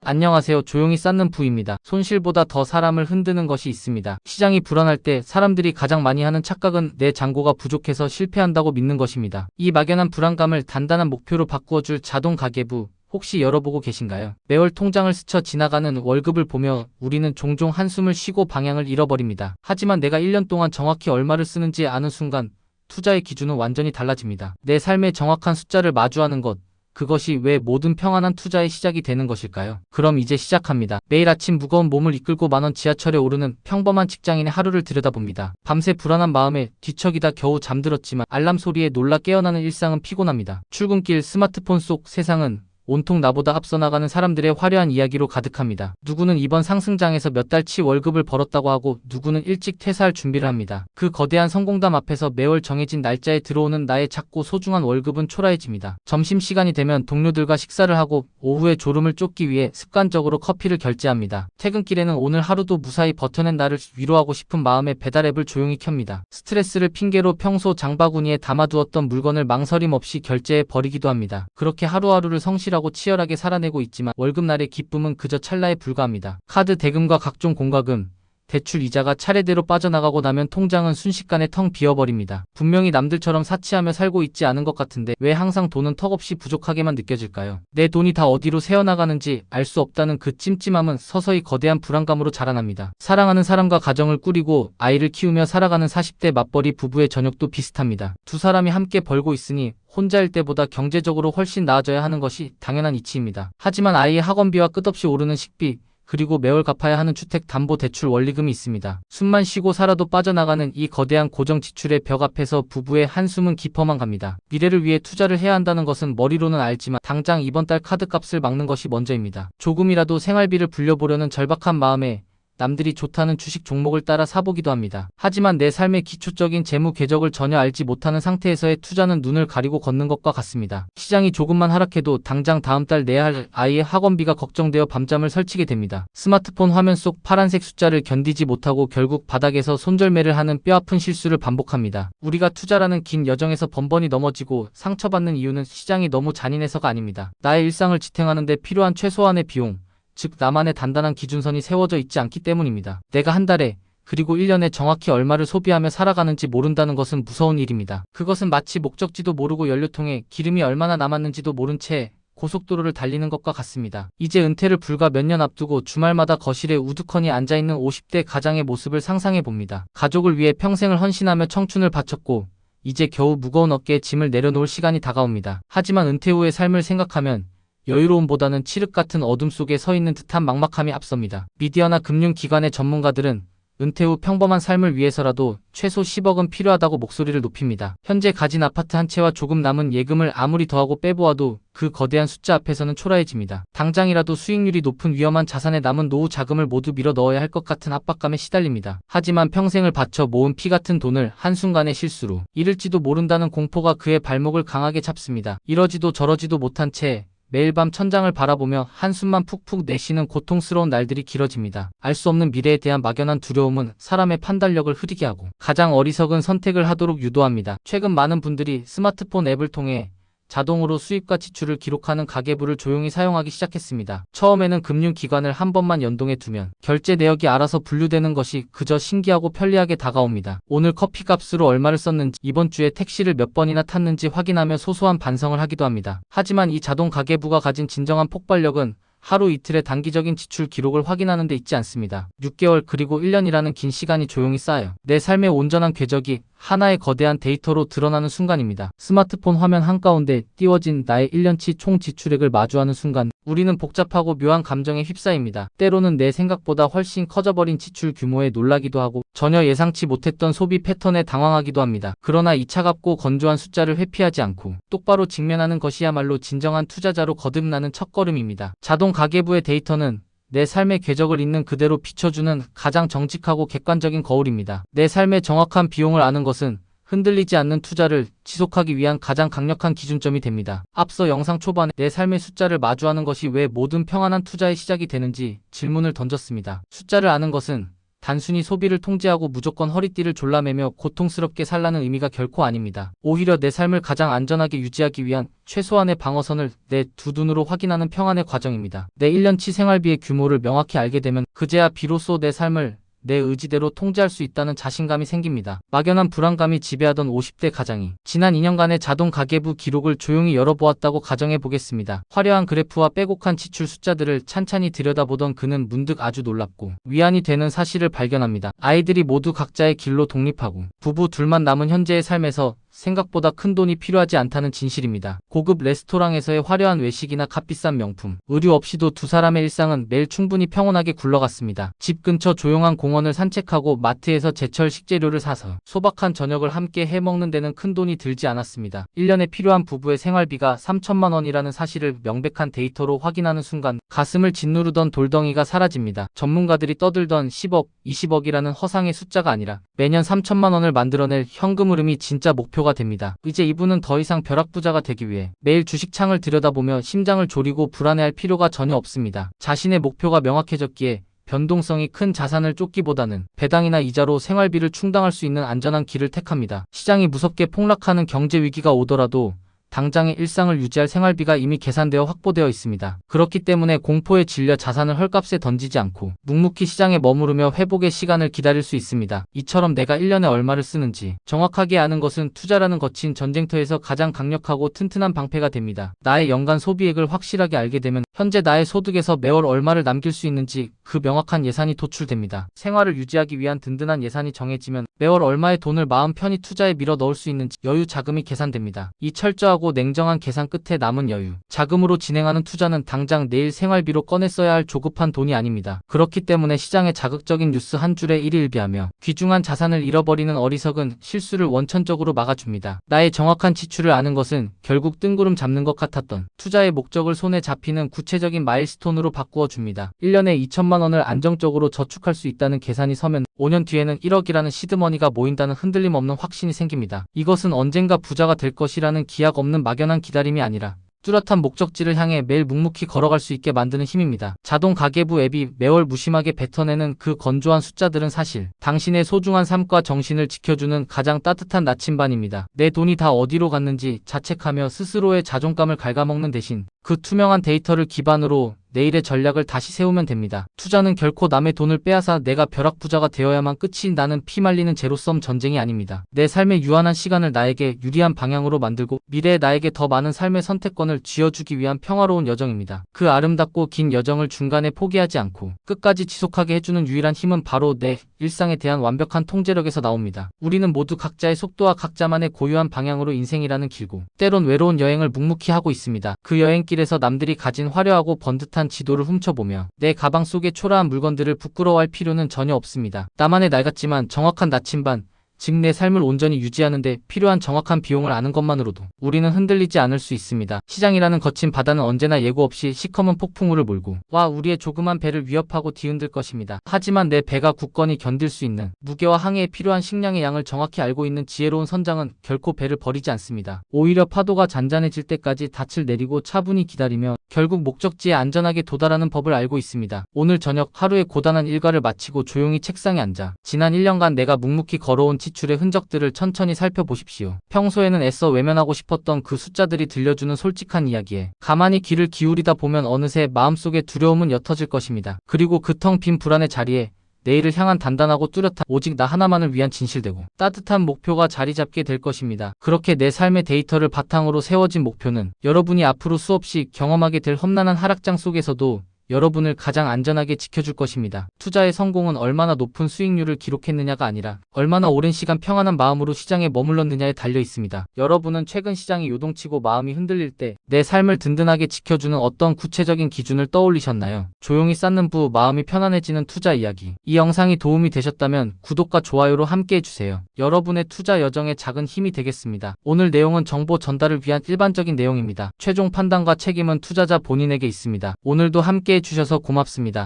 안녕하세요. 조용히 쌓는 부입니다. 손실보다 더 사람을 흔드는 것이 있습니다. 시장이 불안할 때 사람들이 가장 많이 하는 착각은 내 잔고가 부족해서 실패한다고 믿는 것입니다. 이 막연한 불안감을 단단한 목표로 바꾸어줄 자동 가계부, 혹시 열어보고 계신가요? 매월 통장을 스쳐 지나가는 월급을 보며 우리는 종종 한숨을 쉬고 방향을 잃어버립니다. 하지만 내가 1년 동안 정확히 얼마를 쓰는지 아는 순간 투자의 기준은 완전히 달라집니다. 내 삶의 정확한 숫자를 마주하는 것, 그것이 왜 모든 평안한 투자의 시작이 되는 것일까요? 그럼 이제 시작합니다. 매일 아침 무거운 몸을 이끌고 만원 지하철에 오르는 평범한 직장인의 하루를 들여다봅니다. 밤새 불안한 마음에 뒤척이다 겨우 잠들었지만 알람 소리에 놀라 깨어나는 일상은 피곤합니다. 출근길 스마트폰 속 세상은 온통 나보다 앞서 나가는 사람들의 화려한 이야기로 가득합니다. 누구는 이번 상승장에서 몇 달치 월급을 벌었다고 하고 누구는 일찍 퇴사할 준비를 합니다. 그 거대한 성공담 앞에서 매월 정해진 날짜에 들어오는 나의 작고 소중한 월급은 초라해집니다. 점심시간이 되면 동료들과 식사를 하고 오후에 졸음을 쫓기 위해 습관적으로 커피를 결제합니다. 퇴근길에는 오늘 하루도 무사히 버텨낸 나를 위로하고 싶은 마음에 배달앱을 조용히 켭니다. 스트레스를 핑계로 평소 장바구니에 담아두었던 물건을 망설임 없이 결제해 버리기도 합니다. 그렇게 하루하루를 성실하고 치열하게 살아내고 있지만 월급날의 기쁨은 그저 찰나에 불과합니다. 카드 대금과 각종 공과금, 대출 이자가 차례대로 빠져나가고 나면 통장은 순식간에 텅 비어버립니다. 분명히 남들처럼 사치하며 살고 있지 않은 것 같은데 왜 항상 돈은 턱없이 부족하게만 느껴질까요? 내 돈이 다 어디로 새어나가는지 알 수 없다는 그 찜찜함은 서서히 거대한 불안감으로 자라납니다. 사랑하는 사람과 가정을 꾸리고 아이를 키우며 살아가는 40대 맞벌이 부부의 저녁도 비슷합니다. 두 사람이 함께 벌고 있으니 혼자일 때보다 경제적으로 훨씬 나아져야 하는 것이 당연한 이치입니다. 하지만 아이의 학원비와 끝없이 오르는 식비, 그리고 매월 갚아야 하는 주택담보대출 원리금이 있습니다. 숨만 쉬고 살아도 빠져나가는 이 거대한 고정 지출의 벽 앞에서 부부의 한숨은 깊어만 갑니다. 미래를 위해 투자를 해야 한다는 것은 머리로는 알지만 당장 이번 달 카드값을 막는 것이 먼저입니다. 조금이라도 생활비를 불려보려는 절박한 마음에 남들이 좋다는 주식 종목을 따라 사보기도 합니다. 하지만 내 삶의 기초적인 재무 궤적을 전혀 알지 못하는 상태에서의 투자는 눈을 가리고 걷는 것과 같습니다. 시장이 조금만 하락해도 당장 다음 달 내야 할 아이의 학원비가 걱정되어 밤잠을 설치게 됩니다. 스마트폰 화면 속 파란색 숫자를 견디지 못하고 결국 바닥에서 손절매를 하는 뼈아픈 실수를 반복합니다. 우리가 투자라는 긴 여정에서 번번이 넘어지고 상처받는 이유는 시장이 너무 잔인해서가 아닙니다. 나의 일상을 지탱하는 데 필요한 최소한의 비용, 즉 나만의 단단한 기준선이 세워져 있지 않기 때문입니다. 내가 한 달에 그리고 1년에 정확히 얼마를 소비하며 살아가는지 모른다는 것은 무서운 일입니다. 그것은 마치 목적지도 모르고 연료통에 기름이 얼마나 남았는지도 모른 채 고속도로를 달리는 것과 같습니다. 이제 은퇴를 불과 몇 년 앞두고 주말마다 거실에 우두커니 앉아있는 50대 가장의 모습을 상상해봅니다. 가족을 위해 평생을 헌신하며 청춘을 바쳤고 이제 겨우 무거운 어깨에 짐을 내려놓을 시간이 다가옵니다. 하지만 은퇴 후의 삶을 생각하면 여유로움보다는 칠흑 같은 어둠 속에 서 있는 듯한 막막함이 앞섭니다. 미디어나 금융기관의 전문가들은 은퇴 후 평범한 삶을 위해서라도 최소 10억은 필요하다고 목소리를 높입니다. 현재 가진 아파트 한 채와 조금 남은 예금을 아무리 더하고 빼보아도 그 거대한 숫자 앞에서는 초라해집니다. 당장이라도 수익률이 높은 위험한 자산에 남은 노후 자금을 모두 밀어 넣어야 할 것 같은 압박감에 시달립니다. 하지만 평생을 바쳐 모은 피 같은 돈을 한순간의 실수로 잃을지도 모른다는 공포가 그의 발목을 강하게 잡습니다. 이러지도 저러지도 못한 채 매일 밤 천장을 바라보며 한숨만 푹푹 내쉬는 고통스러운 날들이 길어집니다. 알 수 없는 미래에 대한 막연한 두려움은 사람의 판단력을 흐리게 하고 가장 어리석은 선택을 하도록 유도합니다. 최근 많은 분들이 스마트폰 앱을 통해 자동으로 수입과 지출을 기록하는 가계부를 조용히 사용하기 시작했습니다. 처음에는 금융기관을 한 번만 연동해 두면 결제 내역이 알아서 분류되는 것이 그저 신기하고 편리하게 다가옵니다. 오늘 커피값으로 얼마를 썼는지, 이번 주에 택시를 몇 번이나 탔는지 확인하며 소소한 반성을 하기도 합니다. 하지만 이 자동 가계부가 가진 진정한 폭발력은 하루 이틀의 단기적인 지출 기록을 확인하는 데 있지 않습니다. 6개월 그리고 1년이라는 긴 시간이 조용히 쌓여 내 삶의 온전한 궤적이 하나의 거대한 데이터로 드러나는 순간입니다. 스마트폰 화면 한가운데 띄워진 나의 1년치 총 지출액을 마주하는 순간 우리는 복잡하고 묘한 감정에 휩싸입니다. 때로는 내 생각보다 훨씬 커져버린 지출 규모에 놀라기도 하고 전혀 예상치 못했던 소비 패턴에 당황하기도 합니다. 그러나 이 차갑고 건조한 숫자를 회피하지 않고 똑바로 직면하는 것이야말로 진정한 투자자로 거듭나는 첫걸음입니다. 자동 가계부의 데이터는 내 삶의 궤적을 있는 그대로 비춰주는 가장 정직하고 객관적인 거울입니다. 내 삶의 정확한 비용을 아는 것은 흔들리지 않는 투자를 지속하기 위한 가장 강력한 기준점이 됩니다. 앞서 영상 초반에 내 삶의 숫자를 마주하는 것이 왜 모든 평안한 투자의 시작이 되는지 질문을 던졌습니다. 숫자를 아는 것은 단순히 소비를 통제하고 무조건 허리띠를 졸라매며 고통스럽게 살라는 의미가 결코 아닙니다. 오히려 내 삶을 가장 안전하게 유지하기 위한 최소한의 방어선을 내 두 눈으로 확인하는 평안의 과정입니다. 내 1년치 생활비의 규모를 명확히 알게 되면 그제야 비로소 내 삶을 내 의지대로 통제할 수 있다는 자신감이 생깁니다. 막연한 불안감이 지배하던 50대 가장이 지난 2년간의 자동 가계부 기록을 조용히 열어보았다고 가정해 보겠습니다. 화려한 그래프와 빼곡한 지출 숫자들을 찬찬히 들여다보던 그는 문득 아주 놀랍고 위안이 되는 사실을 발견합니다. 아이들이 모두 각자의 길로 독립하고 부부 둘만 남은 현재의 삶에서 생각보다 큰 돈이 필요하지 않다는 진실입니다. 고급 레스토랑에서의 화려한 외식이나 값비싼 명품, 의류 없이도 두 사람의 일상은 매일 충분히 평온하게 굴러갔습니다. 집 근처 조용한 공원을 산책하고 마트에서 제철 식재료를 사서 소박한 저녁을 함께 해먹는 데는 큰 돈이 들지 않았습니다. 1년에 필요한 부부의 생활비가 3천만 원이라는 사실을 명백한 데이터로 확인하는 순간 가슴을 짓누르던 돌덩이가 사라집니다. 전문가들이 떠들던 10억, 20억이라는 허상의 숫자가 아니라 매년 3천만 원을 만들어낼 현금 흐름이 진짜 목표가 됩니다. 이제 이분은 더 이상 벼락부자가 되기 위해 매일 주식창을 들여다보며 심장을 졸이고 불안해할 필요가 전혀 없습니다. 자신의 목표가 명확해졌기에 변동성이 큰 자산을 쫓기보다는 배당이나 이자로 생활비를 충당할 수 있는 안전한 길을 택합니다. 시장이 무섭게 폭락하는 경제 위기가 오더라도 당장의 일상을 유지할 생활비가 이미 계산되어 확보되어 있습니다. 그렇기 때문에 공포에 질려 자산을 헐값에 던지지 않고 묵묵히 시장에 머무르며 회복의 시간을 기다릴 수 있습니다. 이처럼 내가 1년에 얼마를 쓰는지 정확하게 아는 것은 투자라는 거친 전쟁터에서 가장 강력하고 튼튼한 방패가 됩니다. 나의 연간 소비액을 확실하게 알게 되면 현재 나의 소득에서 매월 얼마를 남길 수 있는지 그 명확한 예산이 도출됩니다. 생활을 유지하기 위한 든든한 예산이 정해지면 매월 얼마의 돈을 마음 편히 투자에 밀어 넣을 수 있는지 여유 자금이 계산됩니다. 이 철저하고 냉정한 계산 끝에 남은 여유 자금으로 진행하는 투자는 당장 내일 생활비로 꺼내 써야 할 조급한 돈이 아닙니다. 그렇기 때문에 시장의 자극적인 뉴스 한 줄에 일희일비하며 귀중한 자산을 잃어버리는 어리석은 실수를 원천적으로 막아줍니다. 나의 정확한 지출을 아는 것은 결국 뜬구름 잡는 것 같았던 투자의 목적을 손에 잡히는 구체적인 마일스톤으로 바꾸어 줍니다. 1년에 2천만 원을 안정적으로 저축할 수 있다는 계산이 서면 5년 뒤에는 1억이라는 시드머니가 모인다는 흔들림 없는 확신이 생깁니다. 이것은 언젠가 부자가 될 것이라는 기약 없는 막연한 기다림이 아니라 뚜렷한 목적지를 향해 매일 묵묵히 걸어갈 수 있게 만드는 힘입니다. 자동 가계부 앱이 매월 무심하게 뱉어내는 그 건조한 숫자들은 사실 당신의 소중한 삶과 정신을 지켜주는 가장 따뜻한 나침반입니다. 내 돈이 다 어디로 갔는지 자책하며 스스로의 자존감을 갉아먹는 대신 그 투명한 데이터를 기반으로 내일의 전략을 다시 세우면 됩니다. 투자는 결코 남의 돈을 빼앗아 내가 벼락부자가 되어야만 끝이 나는 피말리는 제로섬 전쟁이 아닙니다. 내 삶의 유한한 시간을 나에게 유리한 방향으로 만들고 미래의 나에게 더 많은 삶의 선택권을 쥐어주기 위한 평화로운 여정입니다. 그 아름답고 긴 여정을 중간에 포기하지 않고 끝까지 지속하게 해주는 유일한 힘은 바로 내 일상에 대한 완벽한 통제력에서 나옵니다. 우리는 모두 각자의 속도와 각자만의 고유한 방향으로 인생이라는 길고 때론 외로운 여행을 묵묵히 하고 있습니다. 그 여행길에서 남들이 가진 화려하고 번듯한 지도를 훔쳐보며 내 가방 속의 초라한 물건들을 부끄러워할 필요는 전혀 없습니다. 나만의 낡았지만 정확한 나침반, 즉 내 삶을 온전히 유지하는데 필요한 정확한 비용을 아는 것만으로도 우리는 흔들리지 않을 수 있습니다. 시장이라는 거친 바다는 언제나 예고 없이 시커먼 폭풍우를 몰고 와 우리의 조그만 배를 위협하고 뒤흔들 것입니다. 하지만 내 배가 굳건히 견딜 수 있는 무게와 항해에 필요한 식량의 양을 정확히 알고 있는 지혜로운 선장은 결코 배를 버리지 않습니다. 오히려 파도가 잔잔해질 때까지 닻을 내리고 차분히 기다리며 결국 목적지에 안전하게 도달하는 법을 알고 있습니다. 오늘 저녁 하루의 고단한 일과를 마치고 조용히 책상에 앉아 지난 1년간 내가 묵묵히 걸어온 지출의 흔적들을 천천히 살펴보십시오. 평소에는 애써 외면하고 싶었던 그 숫자들이 들려주는 솔직한 이야기에 가만히 귀를 기울이다 보면 어느새 마음속의 두려움은 옅어질 것입니다. 그리고 그 텅 빈 불안의 자리에 내일을 향한 단단하고 뚜렷한 오직 나 하나만을 위한 진실되고 따뜻한 목표가 자리 잡게 될 것입니다. 그렇게 내 삶의 데이터를 바탕으로 세워진 목표는 여러분이 앞으로 수없이 경험하게 될 험난한 하락장 속에서도 여러분을 가장 안전하게 지켜줄 것입니다. 투자의 성공은 얼마나 높은 수익률을 기록했느냐가 아니라 얼마나 오랜 시간 평안한 마음으로 시장에 머물렀느냐에 달려 있습니다. 여러분은 최근 시장이 요동치고 마음이 흔들릴 때 내 삶을 든든하게 지켜주는 어떤 구체적인 기준을 떠올리셨나요? 조용히 쌓는 부 마음이 편안해지는 투자 이야기. 이 영상이 도움이 되셨다면 구독과 좋아요로 함께 해주세요. 여러분의 투자 여정에 작은 힘이 되겠습니다. 오늘 내용은 정보 전달을 위한 일반적인 내용입니다. 최종 판단과 책임은 투자자 본인에게 있습니다. 오늘도 함께 해주셔서 고맙습니다.